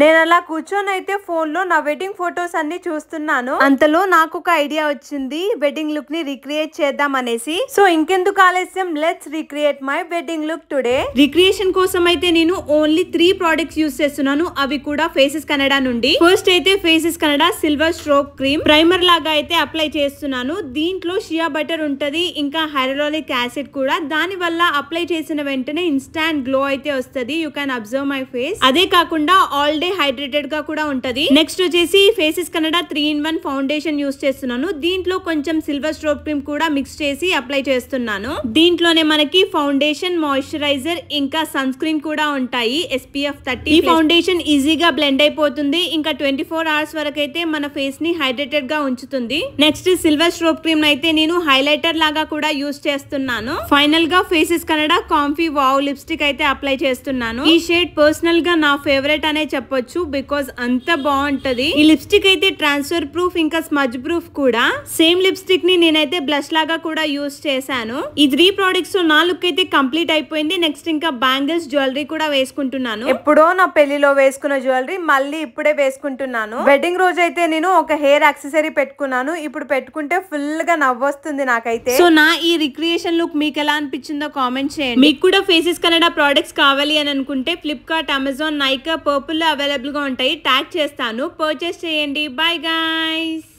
నేను అలా కూర్చొని అయితే ఫోన్ లో నా వెడ్డింగ్ ఫొటోస్ అన్ని చూస్తున్నాను. అంతలో నాకు ఒక ఐడియా వచ్చింది, వెడ్డింగ్ లుక్ ని రిక్రియేట్ చేద్దాం అనేసి. సో ఇంకెందుకు ఆలస్యం, let's recreate my wedding look today. Recreation కోసం అయితే నేను ఓన్లీ 3 ప్రొడక్ట్స్ యూస్ చేస్తున్నాను, అవి కూడా ఫేసెస్ కెనడా నుండి. ఫస్ట్ అయితే faces Canada silver stroke cream primer లాగా అయితే అప్లై చేస్తున్నాను. దీంట్లో షియా బటర్ ఉంటది, ఇంకా హైరలానిక్ యాసిడ్ కూడా. దాని వల్ల అప్లై చేసిన వెంటనే ఇన్స్టాంట్ గ్లో అయితే వస్తుంది. You can observe my face. అదే కాకుండా ఆల్ హైడ్రేటెడ్ గా కూడా ఉంటది. నెక్స్ట్ వచ్చేసి faces Canada 3-in-1 foundation use చేస్తున్నాను. దీంట్లో కొంచెం సిల్వర్ స్ట్రోక్ క్రీమ్ కూడా మిక్స్ చేసి అప్లై చేస్తున్నాను. దీంట్లోనే మనకి ఫౌండేషన్, మాయిశ్చరైజర్ ఇంకా సన్ స్క్రీన్ కూడా ఉంటాయి, SPF 30. ఈ ఫౌండేషన్ ఈజీగా బ్లెండ్ అయిపోతుంది, ఇంకా 24 hours వరకు అయితే మన ఫేస్ ని హైడ్రేటెడ్ గా ఉంచుతుంది. నెక్స్ట్ సిల్వర్ స్ట్రోక్ క్రీమ్ అయితే నేను హైలైటర్ లాగా కూడా యూస్ చేస్తున్నాను. ఫైనల్ గా faces Canada comfy wow lipstick అయితే అప్లై చేస్తున్నాను. ఈ షేడ్ పర్సనల్ గా నా ఫేవరెట్ అనే చెప్పొచ్చు, బికాజ్ అంత బాగుంటది. ఈ లిప్స్టిక్ అయితే ట్రాన్స్ఫర్ ప్రూఫ్ ఇంకా స్మజ్ ప్రూఫ్ కూడా. సేమ్ లిప్స్టిక్ ని నేనైతే బ్లష్ లాగా కూడా యూస్ చేశాను. ఈ 3 ప్రొడక్ట్స్ తో నా లుక్ అయితే కంప్లీట్ అయిపోయింది. నెక్స్ట్ ఇంకా బ్యాంగిల్స్, జ్యువెలరీ కూడా వేసుకుంటున్నాను. ఎప్పుడో నా పెళ్లిలో వేసుకున్న జ్యువెలరీ మళ్ళీ ఇప్పుడే వేసుకుంటున్నాను. వెడ్డింగ్ రోజు అయితే నేను ఒక హెయిర్ యాక్సెసరీ పెట్టుకున్నాను, ఇప్పుడు పెట్టుకుంటే ఫుల్ గా నవ్వొస్తుంది నాకైతే. సో నా ఈ రిక్రియేషన్ లుక్ మీకు ఎలా అనిపించిందో కామెంట్ చేయండి. మీకు కూడా ఫేసెస్ కెనడా ప్రొడక్ట్స్ కావాలి అని అనుకుంటే Flipkart, Amazon, Nykaa, purple available గా ఉంటాయి. ట్యాగ్ చేస్తాను, పర్చేస్ చేయండి. Bye guys.